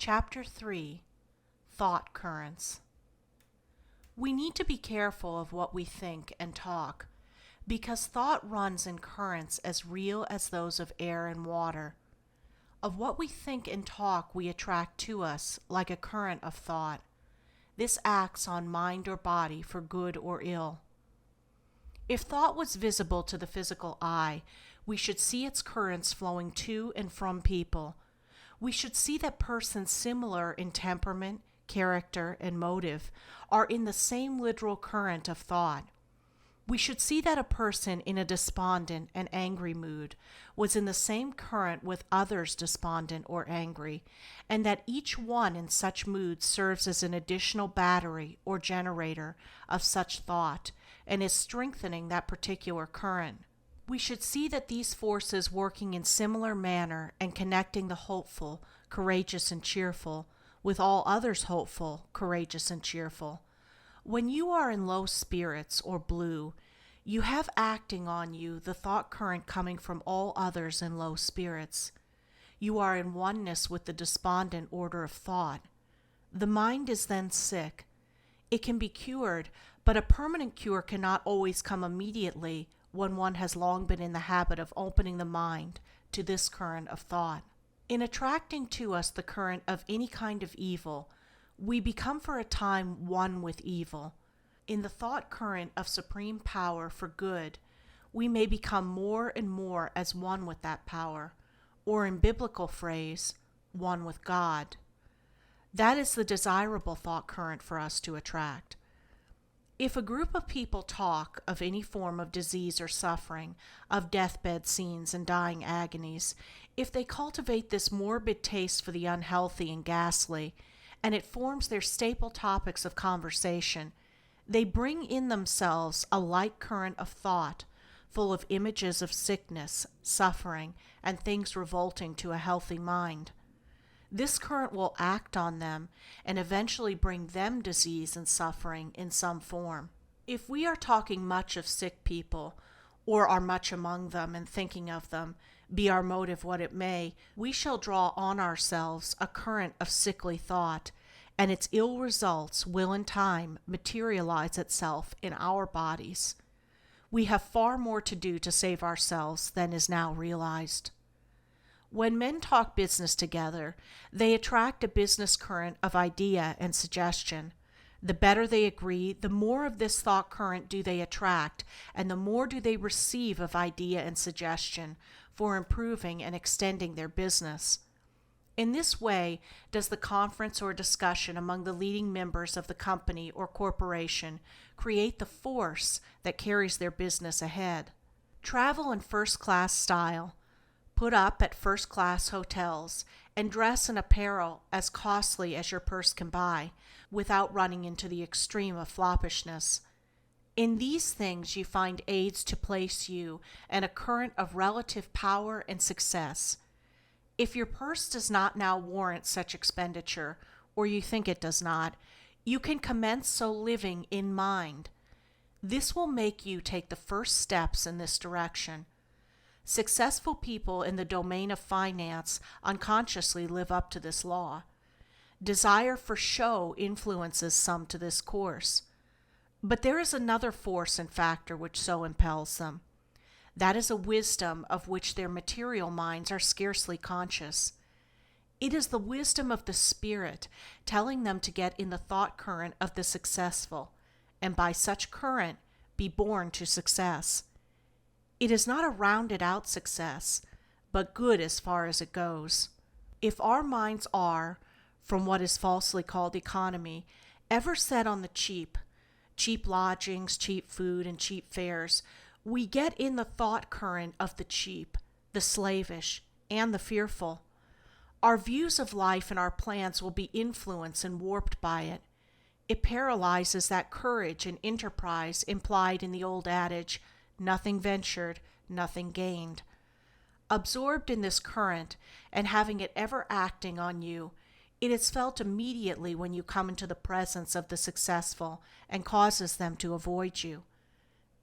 Chapter 3 Thought Currents. We need to be careful of what we think and talk, because thought runs in currents as real as those of air and water. Of what we think and talk we attract to us like a current of thought. This acts on mind or body for good or ill. If thought was visible to the physical eye, we should see its currents flowing to and from people. We should see that persons similar in temperament, character, and motive are in the same literal current of thought. We should see that a person in a despondent and angry mood was in the same current with others despondent or angry, and that each one in such moods serves as an additional battery or generator of such thought, and is strengthening that particular current. We should see that these forces working in similar manner and connecting the hopeful, courageous, and cheerful with all others hopeful, courageous, and cheerful. When you are in low spirits or blue, you have acting on you the thought current coming from all others in low spirits. You are in oneness with the despondent order of thought. The mind is then sick. It can be cured, but a permanent cure cannot always come immediately when one has long been in the habit of opening the mind to this current of thought. In attracting to us the current of any kind of evil, we become for a time one with evil. In the thought current of supreme power for good, we may become more and more as one with that power, or in biblical phrase, one with God. That is the desirable thought current for us to attract. If a group of people talk of any form of disease or suffering, of deathbed scenes and dying agonies, if they cultivate this morbid taste for the unhealthy and ghastly, and it forms their staple topics of conversation, they bring in themselves a like current of thought, full of images of sickness, suffering, and things revolting to a healthy mind. This current will act on them and eventually bring them disease and suffering in some form. If we are talking much of sick people, or are much among them and thinking of them, be our motive what it may, we shall draw on ourselves a current of sickly thought, and its ill results will in time materialize itself in our bodies. We have far more to do to save ourselves than is now realized. When men talk business together, they attract a business current of idea and suggestion. The better they agree, the more of this thought current do they attract, and the more do they receive of idea and suggestion for improving and extending their business. In this way does the conference or discussion among the leading members of the company or corporation create the force that carries their business ahead. Travel in first-class style, put up at first-class hotels, and dress in apparel as costly as your purse can buy, without running into the extreme of floppishness. In these things you find aids to place you in a current of relative power and success. If your purse does not now warrant such expenditure, or you think it does not, you can commence so living in mind. This will make you take the first steps in this direction. Successful people in the domain of finance unconsciously live up to this law. Desire for show influences some to this course. But there is another force and factor which so impels them. That is a wisdom of which their material minds are scarcely conscious. It is the wisdom of the Spirit telling them to get in the thought current of the successful, and by such current be born to success. It is not a rounded-out success, but good as far as it goes. If our minds are, from what is falsely called economy, ever set on the cheap lodgings, cheap food, and cheap fares, we get in the thought current of the cheap, the slavish, and the fearful. Our views of life and our plans will be influenced and warped by it. It paralyzes that courage and enterprise implied in the old adage, nothing ventured, nothing gained. Absorbed in this current, and having it ever acting on you, it is felt immediately when you come into the presence of the successful and causes them to avoid you.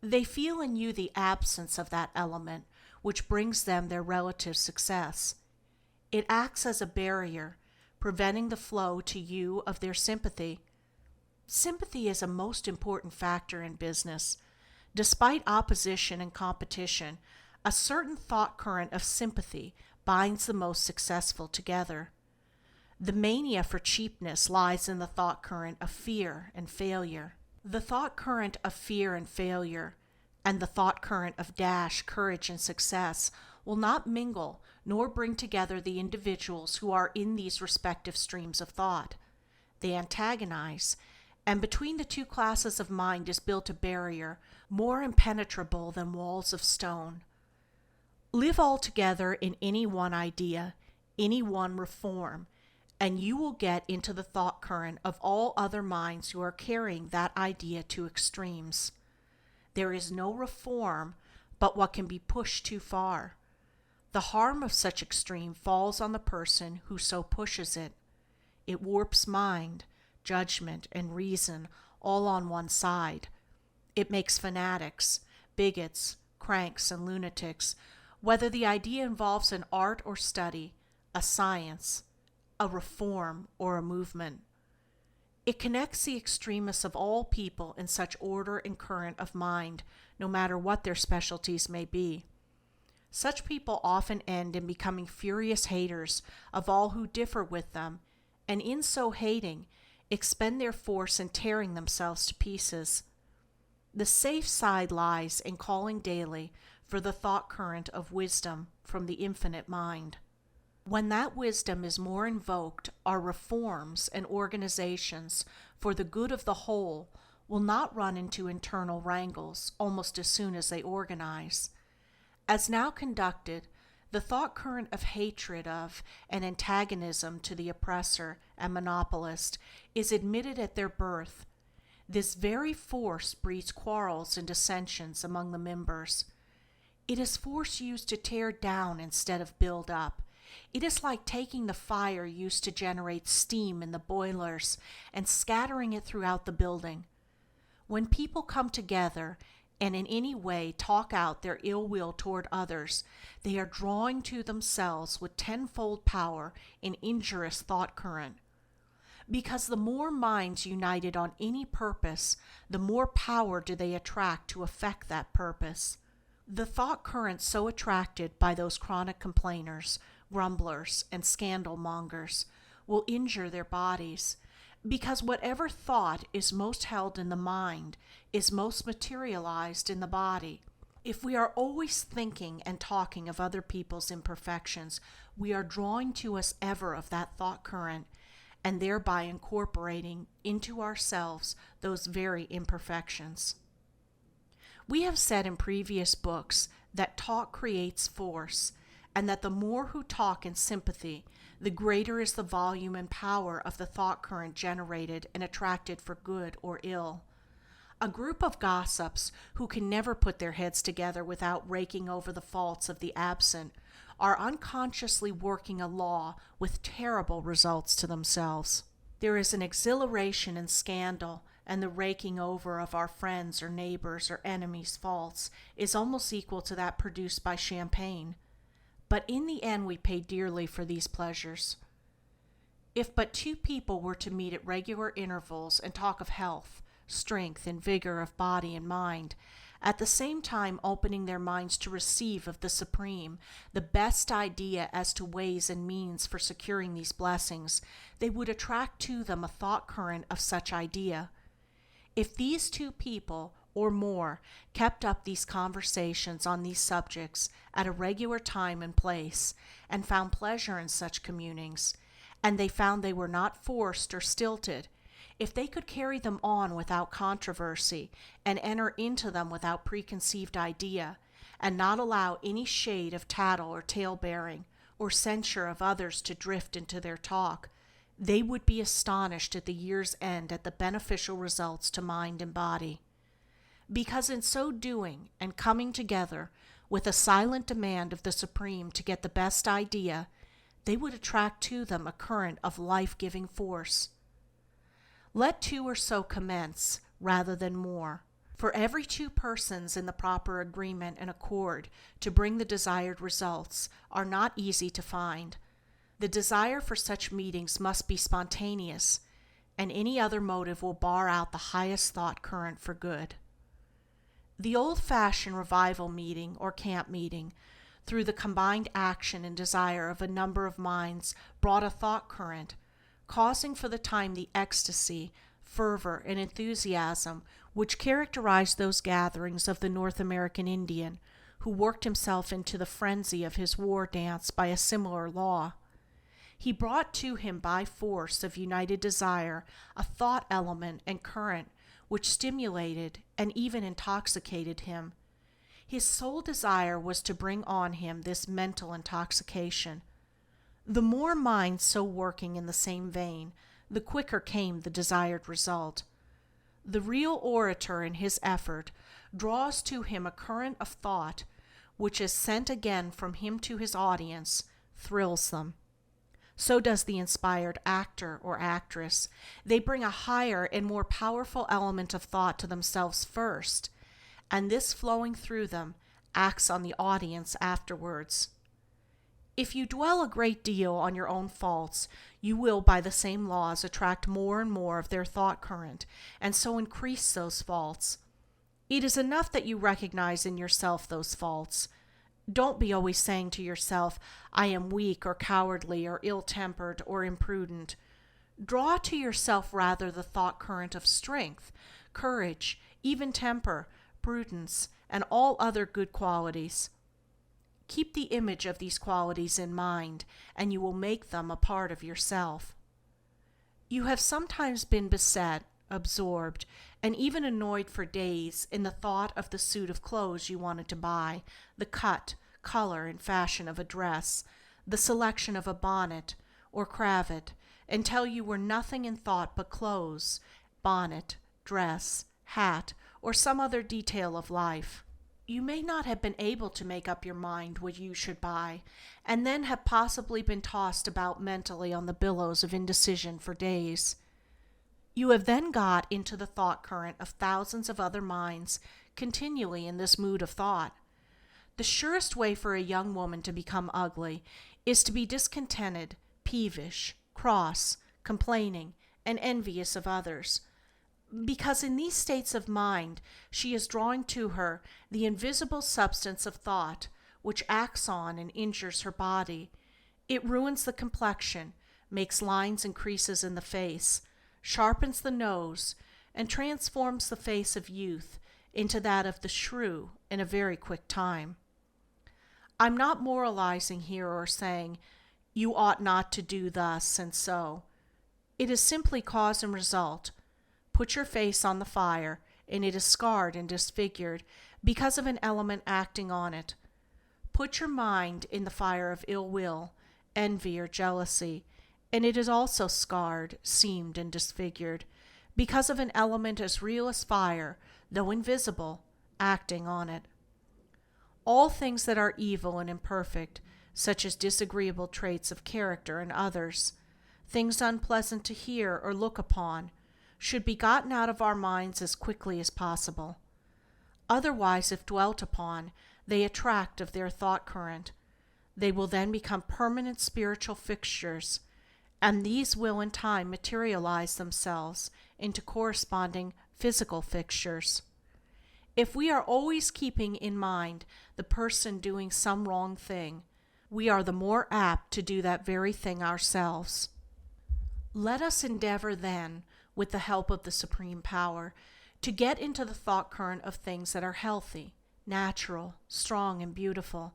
They feel in you the absence of that element which brings them their relative success. It acts as a barrier, preventing the flow to you of their sympathy. Sympathy is a most important factor in business. Despite opposition and competition, a certain thought current of sympathy binds the most successful together. The mania for cheapness lies in the thought current of fear and failure. The thought current of fear and failure and the thought current of dash, courage, and success will not mingle nor bring together the individuals who are in these respective streams of thought. They antagonize, and between the two classes of mind is built a barrier more impenetrable than walls of stone. Live all together in any one idea, any one reform, and you will get into the thought current of all other minds who are carrying that idea to extremes. There is no reform but what can be pushed too far. The harm of such extreme falls on the person who so pushes it. It warps mind, judgment, and reason all on one side. It makes fanatics, bigots, cranks, and lunatics, whether the idea involves an art or study, a science, a reform, or a movement. It connects the extremists of all people in such order and current of mind, no matter what their specialties may be. Such people often end in becoming furious haters of all who differ with them, and in so hating, expend their force in tearing themselves to pieces. The safe side lies in calling daily for the thought current of wisdom from the infinite mind. When that wisdom is more invoked, our reforms and organizations for the good of the whole will not run into internal wrangles almost as soon as they organize. As now conducted, the thought current of hatred of and antagonism to the oppressor and monopolist is admitted at their birth. This very force breeds quarrels and dissensions among the members. It is force used to tear down instead of build up. It is like taking the fire used to generate steam in the boilers and scattering it throughout the building. When people come together and in any way talk out their ill will toward others, they are drawing to themselves with tenfold power an injurious thought current. Because the more minds united on any purpose, the more power do they attract to effect that purpose. The thought current so attracted by those chronic complainers, grumblers, and scandal mongers will injure their bodies, because whatever thought is most held in the mind is most materialized in the body. If we are always thinking and talking of other people's imperfections, we are drawing to us ever of that thought current, and thereby incorporating into ourselves those very imperfections. We have said in previous books that talk creates force, and that the more who talk in sympathy, the greater is the volume and power of the thought current generated and attracted for good or ill. A group of gossips who can never put their heads together without raking over the faults of the absent are unconsciously working a law with terrible results to themselves. There is an exhilaration in scandal, and the raking over of our friends or neighbors or enemies' faults is almost equal to that produced by champagne. But in the end we pay dearly for these pleasures. If but two people were to meet at regular intervals and talk of health, strength, and vigor of body and mind, at the same time opening their minds to receive of the Supreme the best idea as to ways and means for securing these blessings, they would attract to them a thought current of such idea. If these two people or more kept up these conversations on these subjects at a regular time and place, and found pleasure in such communings, and they found they were not forced or stilted, if they could carry them on without controversy, and enter into them without preconceived idea, and not allow any shade of tattle or tale-bearing, or censure of others to drift into their talk, they would be astonished at the year's end at the beneficial results to mind and body. Because in so doing, and coming together with a silent demand of the Supreme to get the best idea, they would attract to them a current of life-giving force. Let two or so commence, rather than more. For every two persons in the proper agreement and accord to bring the desired results are not easy to find. The desire for such meetings must be spontaneous, and any other motive will bar out the highest thought current for good. The old-fashioned revival meeting or camp meeting, through the combined action and desire of a number of minds, brought a thought current, causing for the time the ecstasy, fervor, and enthusiasm which characterized those gatherings of the North American Indian, who worked himself into the frenzy of his war dance by a similar law. He brought to him by force of united desire a thought element and current which stimulated and even intoxicated him. His sole desire was to bring on him this mental intoxication. The more minds so working in the same vein, the quicker came the desired result. The real orator in his effort draws to him a current of thought which is sent again from him to his audience, thrills them. So does the inspired actor or actress. They bring a higher and more powerful element of thought to themselves first, and this flowing through them acts on the audience afterwards. If you dwell a great deal on your own faults, you will by the same laws attract more and more of their thought current, and so increase those faults. It is enough that you recognize in yourself those faults. Don't be always saying to yourself, I am weak or cowardly or ill-tempered or imprudent. Draw to yourself rather the thought current of strength, courage, even temper, prudence, and all other good qualities. Keep the image of these qualities in mind, and you will make them a part of yourself. You have sometimes been beset, absorbed, and even annoyed for days in the thought of the suit of clothes you wanted to buy, the cut, color, and fashion of a dress, the selection of a bonnet or cravat, until you were nothing in thought but clothes, bonnet, dress, hat, or some other detail of life. You may not have been able to make up your mind what you should buy, and then have possibly been tossed about mentally on the billows of indecision for days. You have then got into the thought current of thousands of other minds continually in this mood of thought. The surest way for a young woman to become ugly is to be discontented, peevish, cross, complaining, and envious of others, because in these states of mind she is drawing to her the invisible substance of thought which acts on and injures her body. It ruins the complexion, makes lines and creases in the face, sharpens the nose, and transforms the face of youth into that of the shrew in a very quick time. I'm not moralizing here or saying, you ought not to do thus and so. It is simply cause and result. Put your face on the fire, and it is scarred and disfigured because of an element acting on it. Put your mind in the fire of ill will, envy, or jealousy, and it is also scarred, seamed, and disfigured because of an element as real as fire, though invisible, acting on it. All things that are evil and imperfect, such as disagreeable traits of character in others, things unpleasant to hear or look upon, should be gotten out of our minds as quickly as possible. Otherwise, if dwelt upon, they attract of their thought current. They will then become permanent spiritual fixtures, and these will in time materialize themselves into corresponding physical fixtures. If we are always keeping in mind the person doing some wrong thing, we are the more apt to do that very thing ourselves. Let us endeavor then, with the help of the Supreme Power, to get into the thought current of things that are healthy, natural, strong, and beautiful.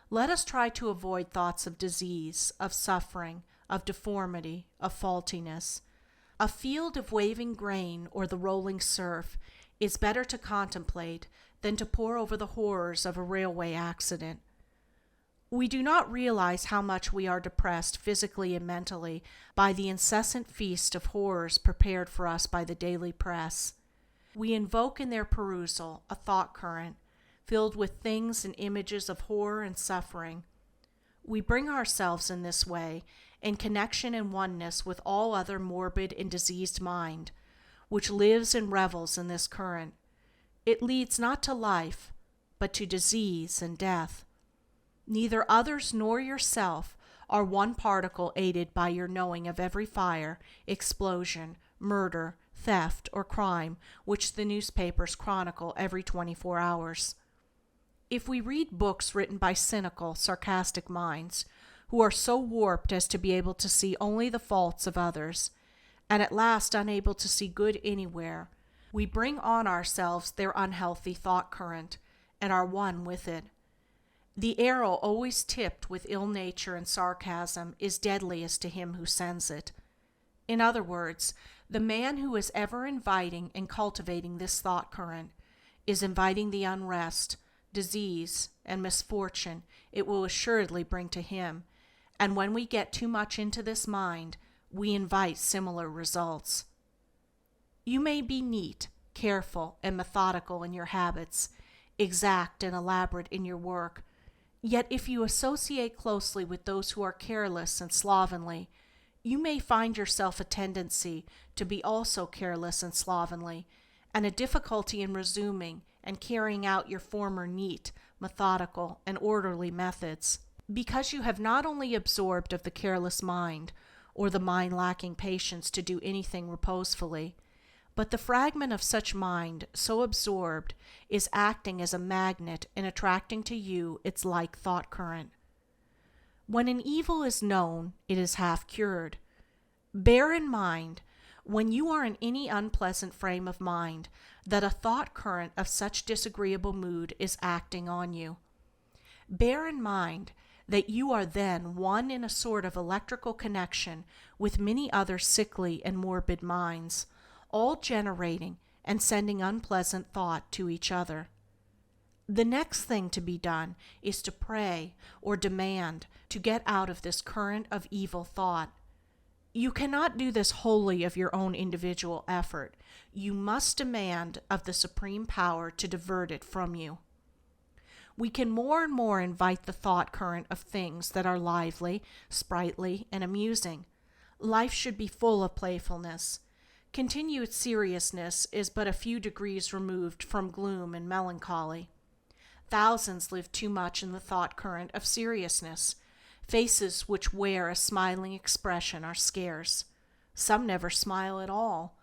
Let us try to avoid thoughts of disease, of suffering, of deformity, of faultiness. A field of waving grain or the rolling surf is better to contemplate than to pore over the horrors of a railway accident. We do not realize how much we are depressed physically and mentally by the incessant feast of horrors prepared for us by the daily press. We invoke in their perusal a thought current filled with things and images of horror and suffering. We bring ourselves in this way in connection and oneness with all other morbid and diseased mind, which lives and revels in this current. It leads not to life, but to disease and death. Neither others nor yourself are one particle aided by your knowing of every fire, explosion, murder, theft, or crime which the newspapers chronicle every 24 hours. If we read books written by cynical, sarcastic minds, who are so warped as to be able to see only the faults of others, and at last unable to see good anywhere, we bring on ourselves their unhealthy thought current, and are one with it. The arrow always tipped with ill nature and sarcasm is deadliest to him who sends it. In other words, the man who is ever inviting and cultivating this thought current is inviting the unrest, disease, and misfortune it will assuredly bring to him, and when we get too much into this mind, we invite similar results. You may be neat, careful, and methodical in your habits, exact and elaborate in your work, yet if you associate closely with those who are careless and slovenly, you may find yourself a tendency to be also careless and slovenly, and a difficulty in resuming and carrying out your former neat, methodical, and orderly methods, because you have not only absorbed of the careless mind, or the mind lacking patience to do anything reposefully, but the fragment of such mind so absorbed is acting as a magnet in attracting to you its like thought current. When an evil is known, it is half cured. Bear in mind, when you are in any unpleasant frame of mind, that a thought current of such disagreeable mood is acting on you. Bear in mind that you are then one in a sort of electrical connection with many other sickly and morbid minds, all generating and sending unpleasant thought to each other. The next thing to be done is to pray or demand to get out of this current of evil thought. You cannot do this wholly of your own individual effort. You must demand of the Supreme Power to divert it from you. We can more and more invite the thought current of things that are lively, sprightly, and amusing. Life should be full of playfulness. Continued seriousness is but a few degrees removed from gloom and melancholy. Thousands live too much in the thought current of seriousness. Faces which wear a smiling expression are scarce. Some never smile at all.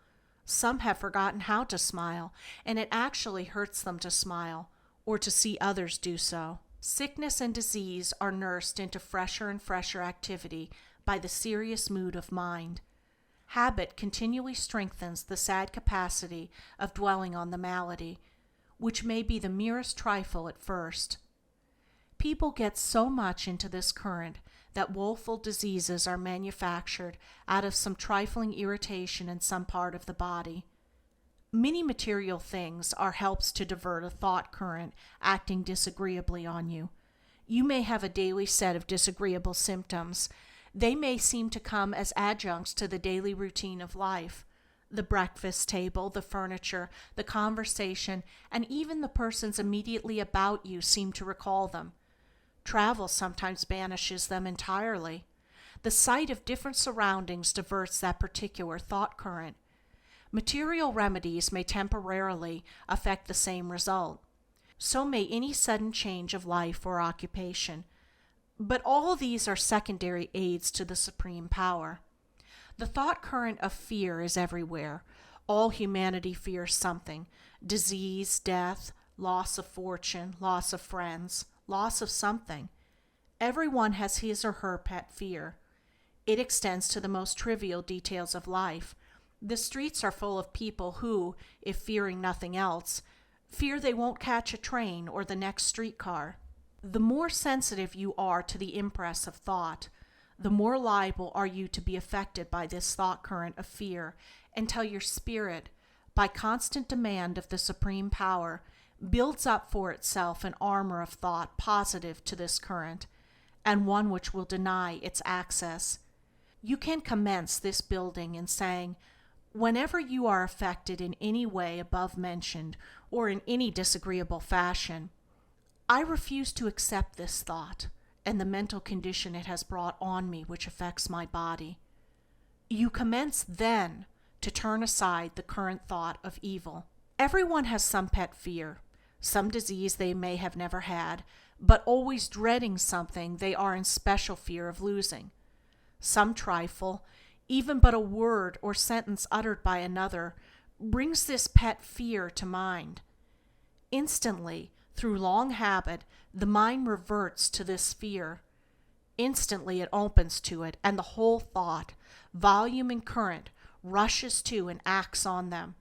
Some have forgotten how to smile, and it actually hurts them to smile, or to see others do so. Sickness and disease are nursed into fresher and fresher activity by the serious mood of mind. Habit continually strengthens the sad capacity of dwelling on the malady, which may be the merest trifle at first. People get so much into this current that woeful diseases are manufactured out of some trifling irritation in some part of the body. Many material things are helps to divert a thought current acting disagreeably on you. You may have a daily set of disagreeable symptoms. They may seem to come as adjuncts to the daily routine of life. The breakfast table, the furniture, the conversation, and even the persons immediately about you seem to recall them. Travel sometimes banishes them entirely. The sight of different surroundings diverts that particular thought current. Material remedies may temporarily affect the same result. So may any sudden change of life or occupation. But all these are secondary aids to the Supreme Power. The thought current of fear is everywhere. All humanity fears something: disease, death, loss of fortune, loss of friends, loss of something. Everyone has his or her pet fear. It extends to the most trivial details of life. The streets are full of people who, if fearing nothing else, fear they won't catch a train or the next streetcar. The more sensitive you are to the impress of thought, the more liable are you to be affected by this thought current of fear, until your spirit, by constant demand of the Supreme Power, builds up for itself an armor of thought positive to this current, and one which will deny its access. You can commence this building in saying, whenever you are affected in any way above mentioned, or in any disagreeable fashion, I refuse to accept this thought and the mental condition it has brought on me which affects my body. You commence then to turn aside the current thought of evil. Everyone has some pet fear, some disease they may have never had, but always dreading something they are in special fear of losing. Some trifle, even but a word or sentence uttered by another, brings this pet fear to mind. Instantly, through long habit, the mind reverts to this fear. Instantly it opens to it, and the whole thought, volume and current, rushes to and acts on them.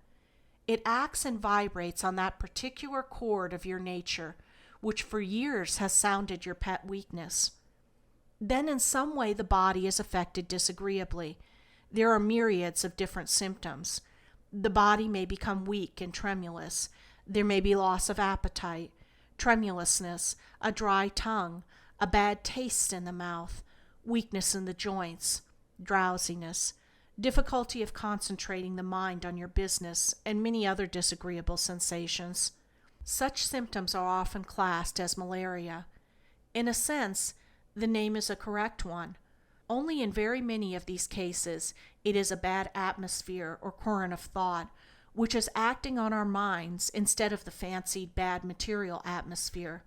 It acts and vibrates on that particular chord of your nature, which for years has sounded your pet weakness. Then in some way the body is affected disagreeably. There are myriads of different symptoms. The body may become weak and tremulous. There may be loss of appetite, tremulousness, a dry tongue, a bad taste in the mouth, weakness in the joints, drowsiness, difficulty of concentrating the mind on your business, and many other disagreeable sensations. Such symptoms are often classed as malaria. In a sense, the name is a correct one. Only in very many of these cases it is a bad atmosphere or current of thought which is acting on our minds instead of the fancied bad material atmosphere.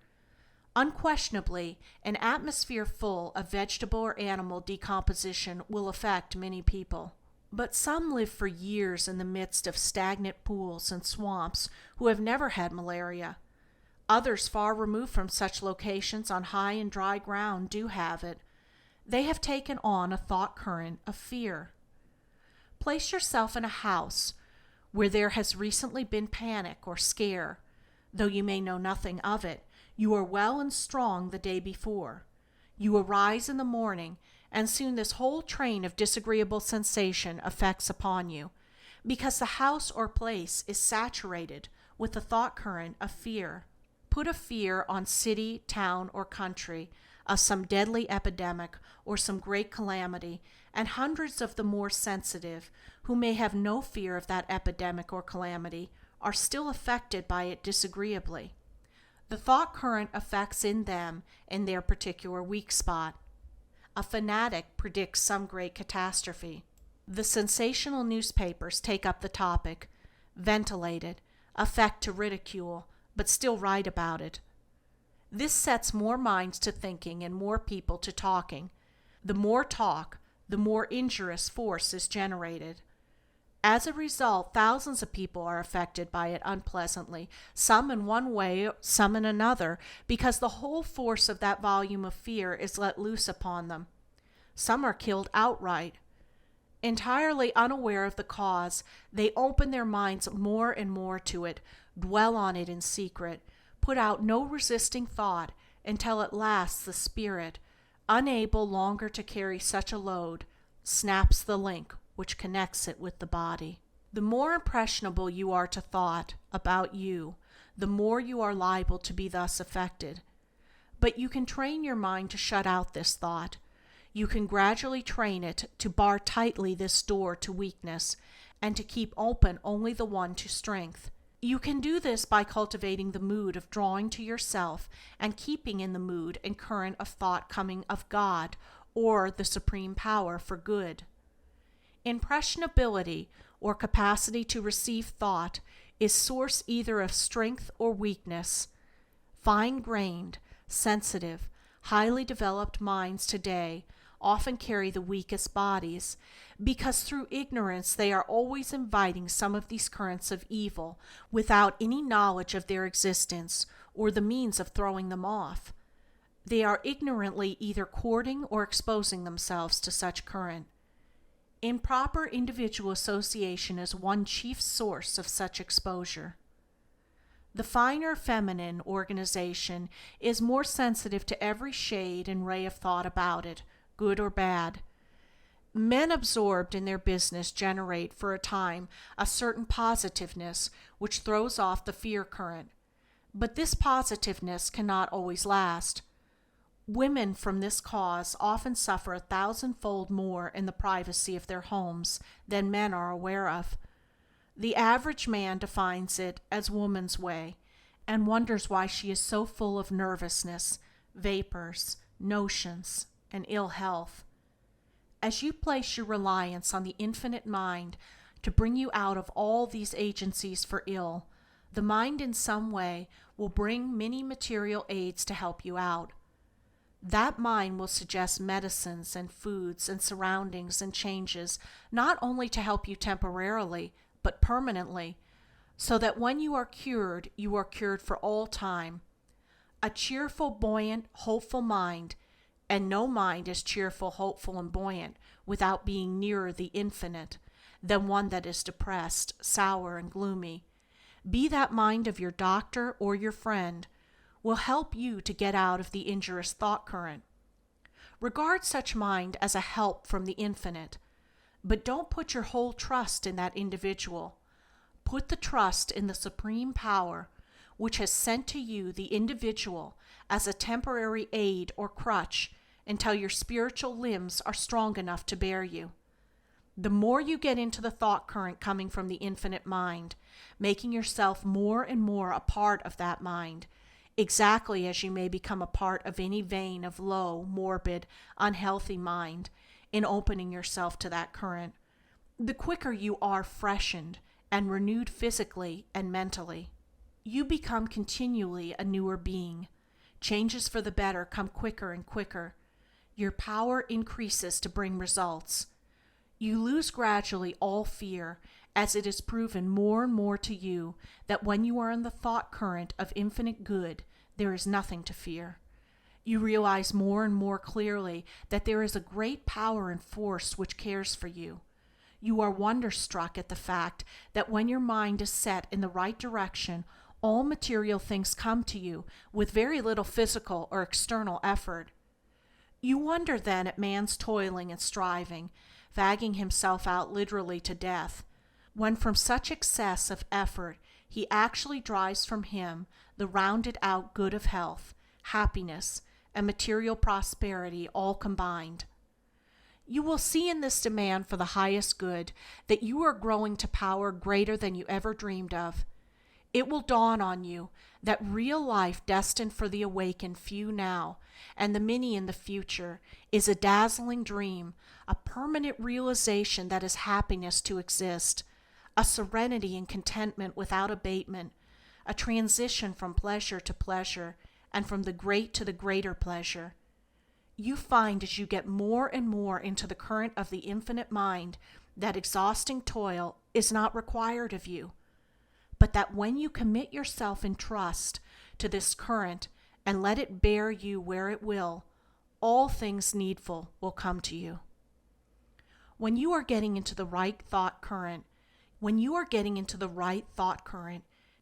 Unquestionably, an atmosphere full of vegetable or animal decomposition will affect many people. But some live for years in the midst of stagnant pools and swamps who have never had malaria. Others far removed from such locations on high and dry ground do have it. They have taken on a thought current of fear. Place yourself in a house where there has recently been panic or scare. Though you may know nothing of it, you are well and strong the day before. You arise in the morning, and soon this whole train of disagreeable sensation affects upon you, because the house or place is saturated with the thought current of fear. Put a fear on city, town, or country of some deadly epidemic or some great calamity, and hundreds of the more sensitive, who may have no fear of that epidemic or calamity, are still affected by it disagreeably. The thought current affects in them in their particular weak spot. A fanatic predicts some great catastrophe. The sensational newspapers take up the topic, ventilate it, affect to ridicule, but still write about it. This sets more minds to thinking and more people to talking. The more talk, the more injurious force is generated. As a result, thousands of people are affected by it unpleasantly, some in one way, some in another, because the whole force of that volume of fear is let loose upon them. Some are killed outright. Entirely unaware of the cause, they open their minds more and more to it, dwell on it in secret, put out no resisting thought, until at last the spirit, unable longer to carry such a load, snaps the link which connects it with the body. The more impressionable you are to thought about you, the more you are liable to be thus affected. But you can train your mind to shut out this thought. You can gradually train it to bar tightly this door to weakness, and to keep open only the one to strength. You can do this by cultivating the mood of drawing to yourself and keeping in the mood and current of thought coming of God or the Supreme Power for good. Impressionability, or capacity to receive thought, is source either of strength or weakness. Fine-grained, sensitive, highly developed minds today often carry the weakest bodies, because through ignorance they are always inviting some of these currents of evil without any knowledge of their existence or the means of throwing them off. They are ignorantly either courting or exposing themselves to such current. Improper individual association is one chief source of such exposure. The finer feminine organization is more sensitive to every shade and ray of thought about it, good or bad. Men absorbed in their business generate for a time a certain positiveness which throws off the fear current, but this positiveness cannot always last. Women from this cause often suffer 1,000-fold more in the privacy of their homes than men are aware of. The average man defines it as woman's way, and wonders why she is so full of nervousness, vapors, notions, and ill health. As you place your reliance on the infinite mind to bring you out of all these agencies for ill, The mind in some way will bring many material aids to help you out. That mind will suggest medicines and foods and surroundings and changes, not only to help you temporarily, but permanently, so that when you are cured for all time. A cheerful, buoyant, hopeful mind, and no mind is cheerful, hopeful, and buoyant without being nearer the infinite than one that is depressed, sour, and gloomy. Be that mind of your doctor or your friend, will help you to get out of the injurious thought current. Regard such mind as a help from the infinite, but don't put your whole trust in that individual. Put the trust in the supreme power which has sent to you the individual as a temporary aid or crutch until your spiritual limbs are strong enough to bear you. The more you get into the thought current coming from the infinite mind, making yourself more and more a part of that mind, exactly as you may become a part of any vein of low, morbid, unhealthy mind, in opening yourself to that current, the quicker you are freshened and renewed physically and mentally. You become continually a newer being. Changes for the better come quicker and quicker. Your power increases to bring results. You lose gradually all fear, as it is proven more and more to you that when you are in the thought current of infinite good, there is nothing to fear. You realize more and more clearly that there is a great power and force which cares for you. You are wonderstruck at the fact that when your mind is set in the right direction, all material things come to you with very little physical or external effort. You wonder then at man's toiling and striving, fagging himself out literally to death, when from such excess of effort he actually drives from him the rounded out good of health, happiness, and material prosperity all combined. You will see in this demand for the highest good that you are growing to power greater than you ever dreamed of. It will dawn on you that real life destined for the awakened few now, and the many in the future, is a dazzling dream, a permanent realization that is happiness to exist, a serenity and contentment without abatement, a transition from pleasure to pleasure, and from the great to the greater pleasure. You find as you get more and more into the current of the infinite mind that exhausting toil is not required of you, but that when you commit yourself in trust to this current and let it bear you where it will, all things needful will come to you. When you are getting into the right thought current,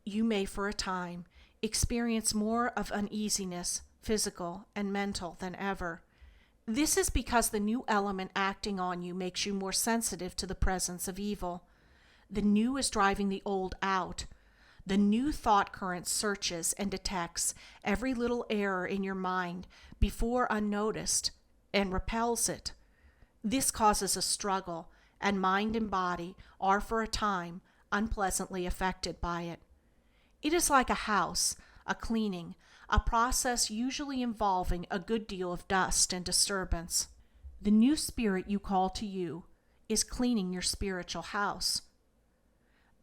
you may for a time experience more of uneasiness, physical and mental, than ever. This is because the new element acting on you makes you more sensitive to the presence of evil. The new is driving the old out. The new thought current searches and detects every little error in your mind before unnoticed and repels it. This causes a struggle, and mind and body are for a time unpleasantly affected by it. It is like a house, a cleaning, a process usually involving a good deal of dust and disturbance. The new spirit you call to you is cleaning your spiritual house.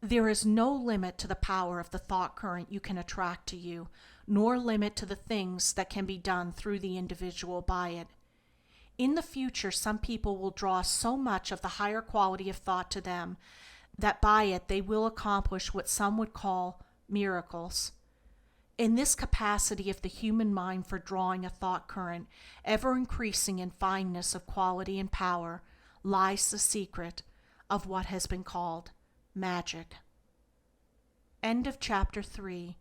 There is no limit to the power of the thought current you can attract to you, nor limit to the things that can be done through the individual by it. In the future, some people will draw so much of the higher quality of thought to them that by it they will accomplish what some would call miracles. In this capacity of the human mind for drawing a thought current, ever increasing in fineness of quality and power, lies the secret of what has been called magic. End of chapter 3.